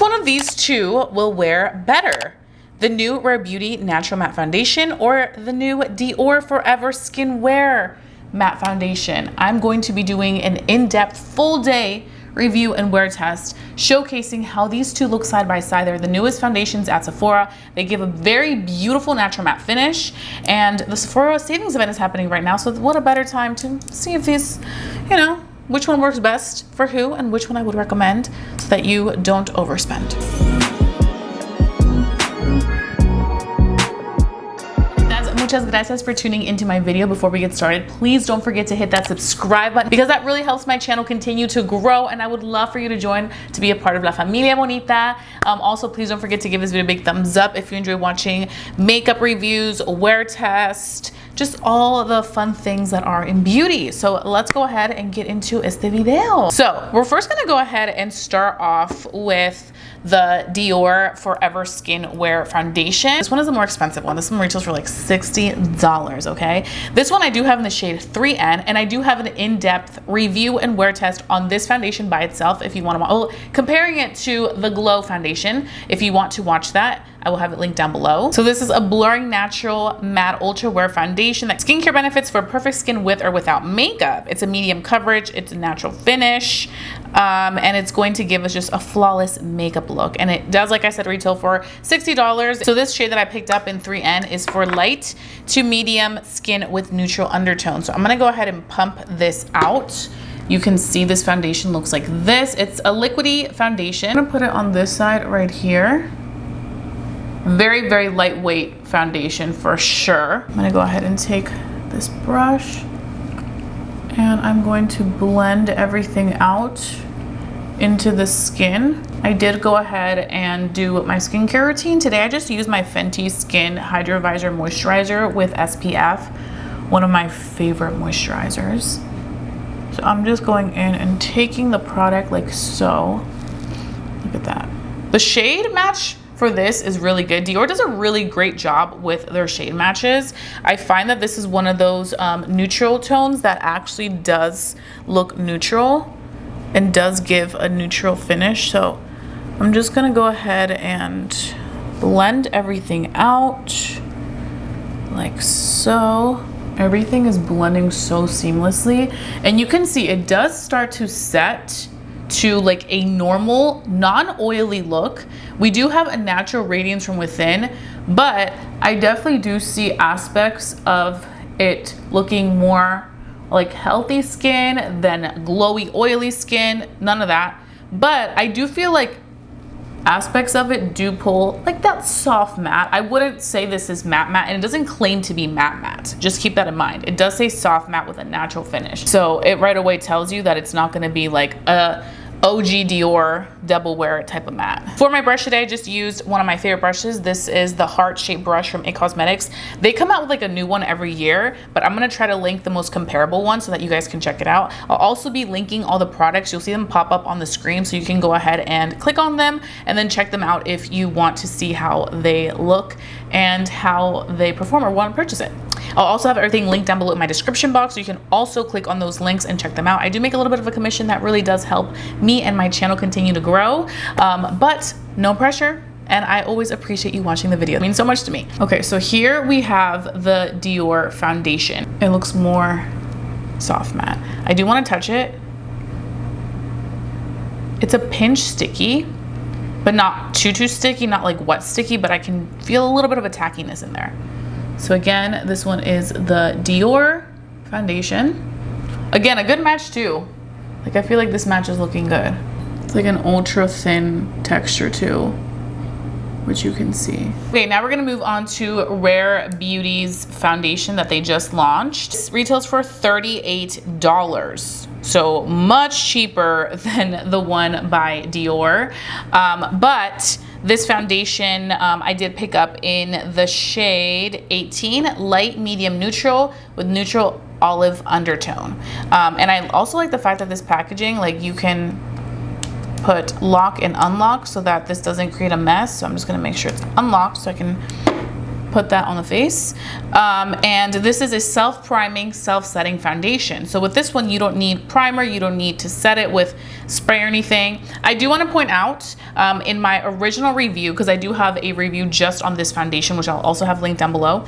one of these two will wear better? The new Rare Beauty Natural Matte Foundation or the new Dior Forever Skin Wear Matte Foundation? I'm going to be doing an in-depth full day review and wear test showcasing how these two look side by side. They're the newest foundations at Sephora. They give a very beautiful natural matte finish, and the Sephora savings event is happening right now, so what a better time to see if these, you know, which one works best for who and which one I would recommend so that you don't overspend. Muchas gracias for tuning into my video. Before we get started, please don't forget to hit that subscribe button because that really helps my channel continue to grow, and I would love for you to join to be a part of La Familia Bonita. Also, please don't forget to give this video a big thumbs up if you enjoy watching makeup reviews, wear test, just all the fun things that are in beauty. So let's go ahead and get into este video. So we're first gonna go ahead and start off with the Dior Forever Skin Wear Foundation. This one is the more expensive one. This one retails for like $60, okay? This one I do have in the shade 3N, and I do have an in-depth review and wear test on this foundation by itself if you want to, well, comparing it to the Glow foundation. If you want to watch that, I will have it linked down below. So this is a blurring natural matte ultra wear foundation that skincare benefits for perfect skin with or without makeup. It's a medium coverage, it's a natural finish, and it's going to give us just a flawless makeup look. And it does, like I said, retail for $60. So this shade that I picked up in 3N is for light to medium skin with neutral undertone. So I'm gonna go ahead and pump this out. You can see this foundation looks like this. It's a liquidy foundation. I'm gonna put it on this side right here. Very, very lightweight foundation for sure. I'm gonna go ahead and take this brush and I'm going to blend everything out into the skin. I did go ahead and do my skincare routine. Today I just used my FENTY Skin Hydro Visor Moisturizer with SPF, one of my favorite moisturizers. So I'm just going in and taking the product like so. Look at that. The shade match for this is really good. Dior does a really great job with their shade matches. I find that this is one of those neutral tones that actually does look neutral and does give a neutral finish. So I'm just gonna go ahead and blend everything out like so. Everything is blending so seamlessly, and you can see it does start to set to like a normal non-oily look. We do have a natural radiance from within, but I definitely do see aspects of it looking more like healthy skin than glowy oily skin. None of that, but I do feel like aspects of it do pull like that soft matte. I wouldn't say this is matte, and it doesn't claim to be matte. Just keep that in mind. It does say soft matte with a natural finish, so it right away tells you that it's not going to be like a OG Dior double wear type of matte. For my brush today, I just used one of my favorite brushes. This is the heart-shaped brush from It Cosmetics. They come out with like a new one every year, but I'm gonna try to link the most comparable one so that you guys can check it out. I'll also be linking all the products. You'll see them pop up on the screen, so you can go ahead and click on them and then check them out if you want to see how they look and how they perform or want to purchase it. I'll also have everything linked down below in my description box, so you can also click on those links and check them out. I do make a little bit of a commission that really does help me and my channel continue to grow, but no pressure, and I always appreciate you watching the video. It means so much to me. Okay, so here we have the Dior foundation. It looks more soft matte. I do want to touch it. It's a pinch sticky, but not too sticky, not like wet sticky, but I can feel a little bit of a tackiness in there. So again, this one is the Dior foundation. Again, a good match too. Like I feel like this match is looking good. It's like an ultra thin texture too, which you can see. Okay, now we're gonna move on to Rare Beauty's foundation that they just launched. This retails for $38. So much cheaper than the one by Dior. But this foundation I did pick up in the shade 18, light, medium, neutral with neutral olive undertone. And I also like the fact that this packaging, like you can put lock and unlock so that this doesn't create a mess. So I'm just gonna make sure it's unlocked so I can put that on the face. And this is a self-priming, self-setting foundation. So with this one, you don't need primer, you don't need to set it with spray or anything. I do want to point out in my original review, because I do have a review just on this foundation, which I'll also have linked down below,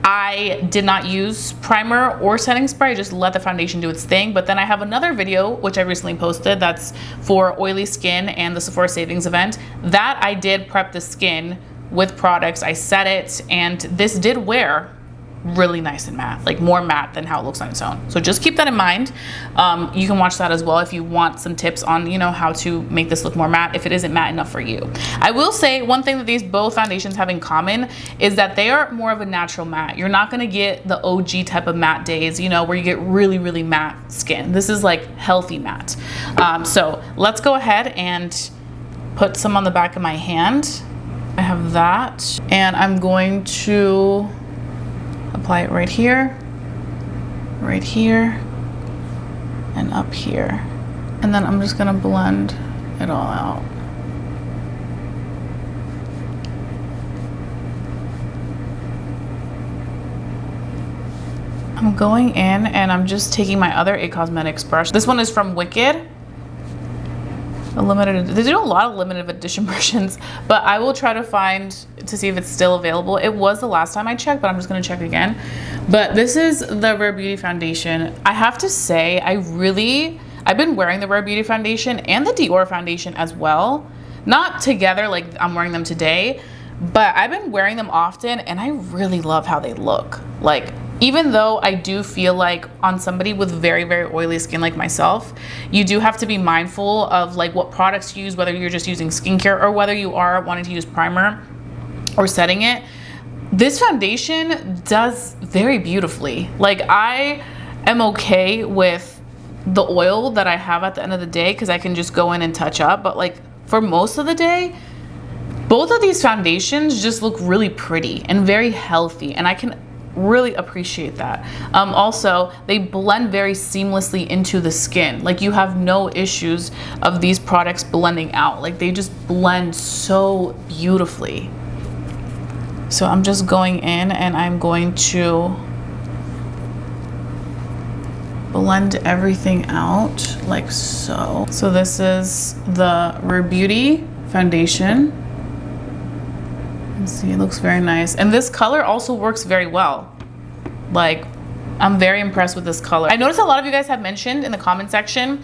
I did not use primer or setting spray. I just let the foundation do its thing. But then I have another video, which I recently posted, that's for oily skin and the Sephora Savings event, that I did prep the skin with products. I set it, and this did wear really nice and matte, like more matte than how it looks on its own. So just keep that in mind. You can watch that as well if you want some tips on, you know, how to make this look more matte if it isn't matte enough for you. I will say one thing that these both foundations have in common is that they are more of a natural matte. You're not going to get the OG type of matte days, you know, where you get really, really matte skin. This is like healthy matte. So let's go ahead and put some on the back of my hand. I have that, and I'm going to apply it right here, and up here. And then I'm just gonna blend it all out. I'm going in and I'm just taking my other It Cosmetics brush. This one is from Wicked. They do a lot of limited edition versions, but I will try to find to see if it's still available. It was the last time I checked, but I'm just gonna check again. But this is the Rare Beauty foundation. I have to say, I've been wearing the Rare Beauty foundation and the Dior foundation as well. Not together like I'm wearing them today, but I've been wearing them often and I really love how they look. Like, even though I do feel like on somebody with very, very oily skin like myself, you do have to be mindful of like what products you use, whether you're just using skincare or whether you are wanting to use primer or setting it. This foundation does very beautifully. Like, I am okay with the oil that I have at the end of the day because I can just go in and touch up. But like for most of the day, both of these foundations just look really pretty and very healthy, and I can really appreciate that. Also, they blend very seamlessly into the skin. Like, you have no issues of these products blending out. Like, they just blend so beautifully. So I'm just going in and I'm going to blend everything out like so. So this is the Rare Beauty foundation. See, it looks very nice, and this color also works very well. Like, I'm very impressed with this color. I noticed a lot of you guys have mentioned in the comment section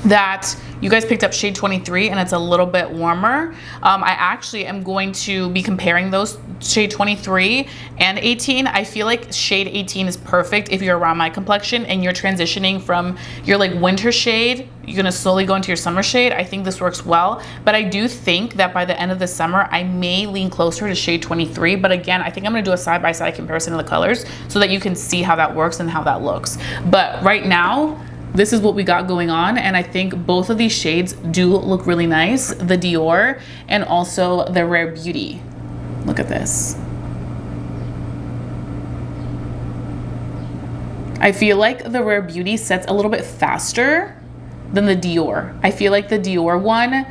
that you guys picked up shade 23 and it's a little bit warmer. I actually am going to be comparing those, shade 23 and 18. I feel like shade 18 is perfect if you're around my complexion and you're transitioning from your like winter shade, you're gonna slowly go into your summer shade. I think this works well, but I do think that by the end of the summer, I may lean closer to shade 23. But again, I think I'm gonna do a side-by-side comparison of the colors so that you can see how that works and how that looks. But right now, this is what we got going on, and I think both of these shades do look really nice, the Dior and also the Rare Beauty. Look at this. I feel like the Rare Beauty sets a little bit faster than the Dior. I feel like the Dior one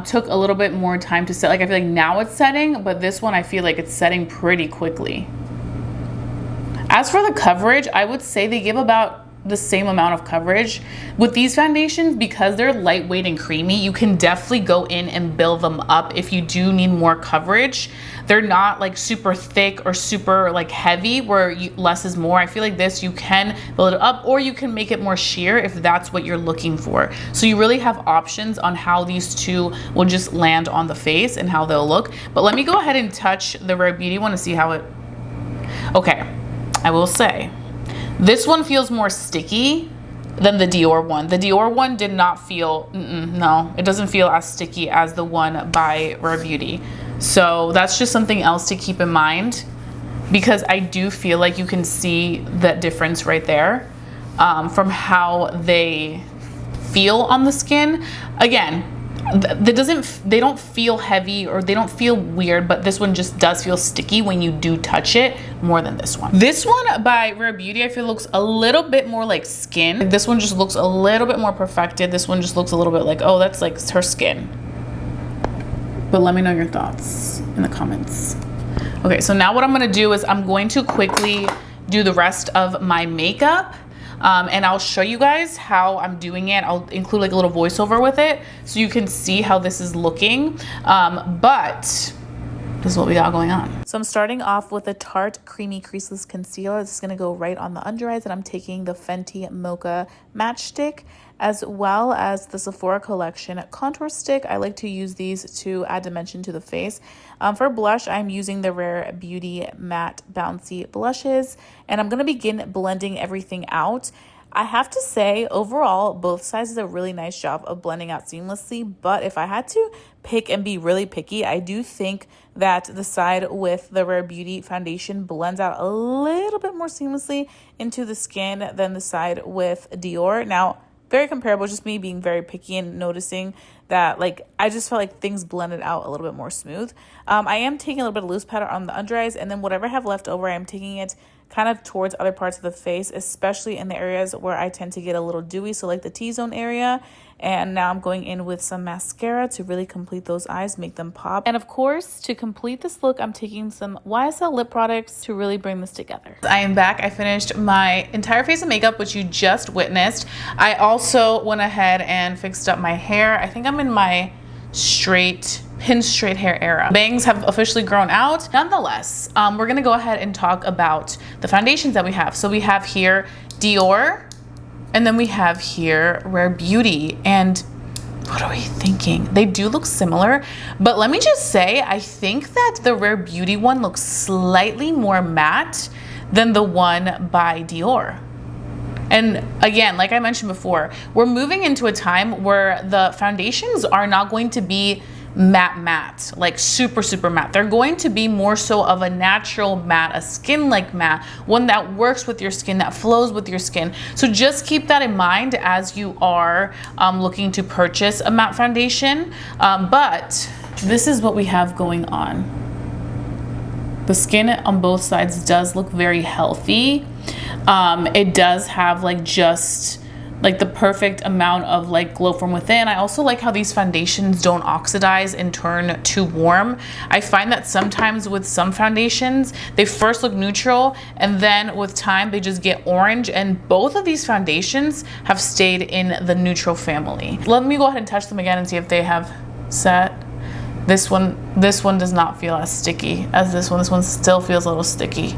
took a little bit more time to set. Like, I feel like now it's setting, but this one I feel like it's setting pretty quickly. As for the coverage, I would say they give about the same amount of coverage. With these foundations, because they're lightweight and creamy, you can definitely go in and build them up if you do need more coverage. They're not like super thick or super like heavy where less is more. I feel like this, you can build it up or you can make it more sheer if that's what you're looking for. So you really have options on how these two will just land on the face and how they'll look. But let me go ahead and touch the Rare Beauty one to see how it, okay, I will say, this one feels more sticky than the Dior one. The Dior one did not feel, no, it doesn't feel as sticky as the one by Rare Beauty. So that's just something else to keep in mind, because I do feel like you can see that difference right there from how they feel on the skin. Again, they don't feel heavy or they don't feel weird, but this one just does feel sticky when you do touch it more than this one. This one by Rare Beauty, I feel looks a little bit more like skin. This one just looks a little bit more perfected. This one just looks a little bit like, oh, that's like her skin. But let me know your thoughts in the comments. Okay, so now what I'm gonna do is I'm going to quickly do the rest of my makeup. And I'll show you guys how I'm doing it. I'll include like a little voiceover with it so you can see how this is looking. But this is what we got going on. So I'm starting off with a Tarte Creamy Creaseless Concealer. This is gonna go right on the under eyes, and I'm taking the FENTY Mocha Matchstick, as well as the Sephora Collection Contour Stick. I like to use these to add dimension to the face. For blush, I'm using the Rare Beauty Matte Bouncy Blushes, and I'm gonna begin blending everything out. I have to say, overall, both sides did a really nice job of blending out seamlessly, but if I had to pick and be really picky, I do think that the side with the Rare Beauty foundation blends out a little bit more seamlessly into the skin than the side with Dior. Now, very comparable, just me being very picky and noticing that, like, I just felt like things blended out a little bit more smooth. I am taking a little bit of loose powder on the under eyes, and then whatever I have left over, I am taking it kind of towards other parts of the face, especially in the areas where I tend to get a little dewy, so like the T-zone area. And now I'm going in with some mascara to really complete those eyes, make them pop. And of course, to complete this look, I'm taking some YSL lip products to really bring this together. I am back. I finished my entire face of makeup, which you just witnessed. I also went ahead and fixed up my hair. I think I'm in my pin straight hair era. Bangs have officially grown out. Nonetheless, we're gonna go ahead and talk about the foundations that we have. So we have here Dior, and then we have here Rare Beauty. And what are we thinking? They do look similar, but let me just say, I think that the Rare Beauty one looks slightly more matte than the one by Dior. And again, like I mentioned before, we're moving into a time where the foundations are not going to be matte, like super matte. They're going to be more so of a natural matte, a skin-like matte, one that works with your skin, that flows with your skin. So just keep that in mind as you are looking to purchase a matte foundation. But this is what we have going on. The skin on both sides does look very healthy. It does have like just like the perfect amount of like glow from within. I also like how these foundations don't oxidize and turn too warm. I find that sometimes with some foundations, they first look neutral and then with time they just get orange, and both of these foundations have stayed in the neutral family. Let me go ahead and touch them again and see if they have set. This one does not feel as sticky as this one. This one still feels a little sticky.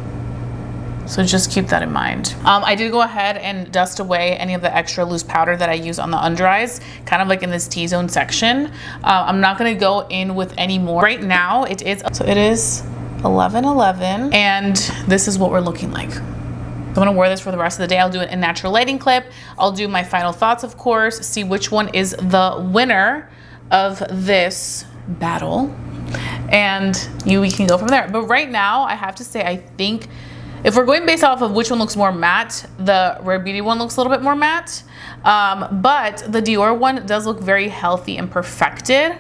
So just keep that in mind. I did go ahead and dust away any of the extra loose powder that I use on the under eyes, kind of like in this T-zone section. I'm not gonna go in with any more. Right now it is 11:11, and this is what we're looking like. I'm gonna wear this for the rest of the day. I'll do it in natural lighting clip. I'll do my final thoughts, of course, see which one is the winner of this battle, and we can go from there. But right now, I have to say, I think if we're going based off of which one looks more matte, the Rare Beauty one looks a little bit more matte, but the Dior one does look very healthy and perfected.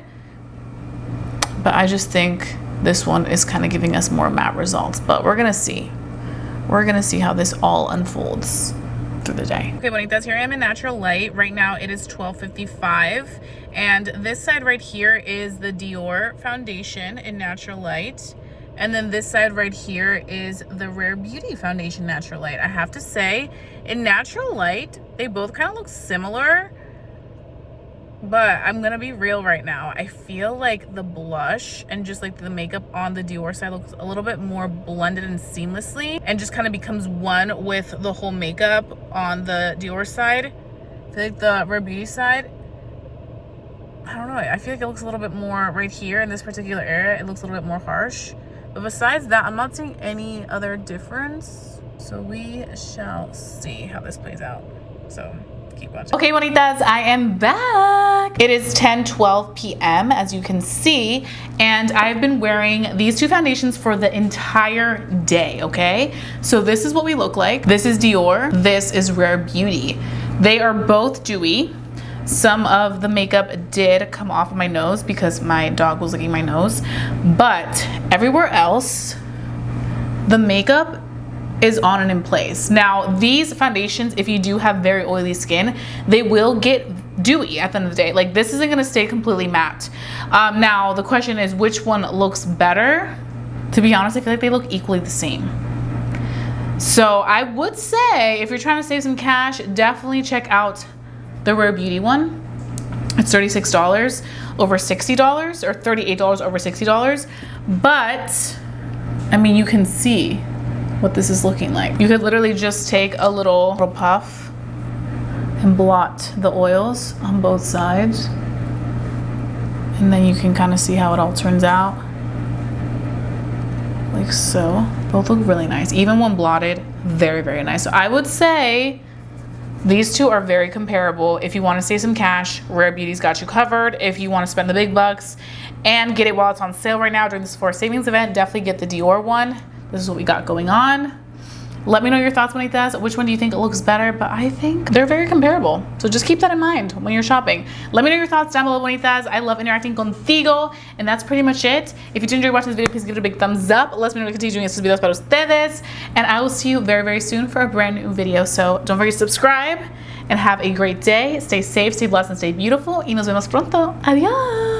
But I just think this one is kind of giving us more matte results, but we're gonna see. We're gonna see how this all unfolds through the day. Okay, bonitas, here I am in natural light. Right now it is 12:55, and this side right here is the Dior foundation in natural light. And then this side right here is the Rare Beauty foundation natural light. I have to say, in natural light, they both kind of look similar, but I'm gonna be real right now. I feel like the blush and just like the makeup on the Dior side looks a little bit more blended and seamlessly, and just kind of becomes one with the whole makeup on the Dior side. I feel like the Rare Beauty side, I don't know, I feel like it looks a little bit more right here in this particular area. It looks a little bit more harsh. But besides that, I'm not seeing any other difference. So we shall see how this plays out. So keep watching. Okay, bonitas, I am back. It is 10:12 p.m. as you can see, and I've been wearing these two foundations for the entire day, okay? So this is what we look like. This is Dior, this is Rare Beauty. They are both dewy. Some of the makeup did come off of my nose because my dog was licking my nose, but everywhere else, the makeup is on and in place. Now, these foundations, if you do have very oily skin, they will get dewy at the end of the day. Like, this isn't gonna stay completely matte. Now, the question is, which one looks better? To be honest, I feel like they look equally the same. So I would say if you're trying to save some cash, definitely check out the Rare Beauty one. It's $36 over $60, or $38 over $60. But I mean, you can see what this is looking like. You could literally just take a little puff and blot the oils on both sides, and then you can kind of see how it all turns out, like so. Both look really nice, even when blotted. Very, very nice. So I would say these two are very comparable. If you want to save some cash, Rare Beauty's got you covered. If you want to spend the big bucks and get it while it's on sale right now during this Sephora savings event, definitely get the Dior one. This is what we got going on. Let me know your thoughts, bonitas. Which one do you think looks better? But I think they're very comparable. So just keep that in mind when you're shopping. Let me know your thoughts down below, bonitas. I love interacting contigo. And that's pretty much it. If you did enjoy watching this video, please give it a big thumbs up. Let me know to continue doing estos videos para ustedes. And I will see you very, very soon for a brand new video. So don't forget to subscribe and have a great day. Stay safe, stay blessed, and stay beautiful. Y nos vemos pronto. Adios.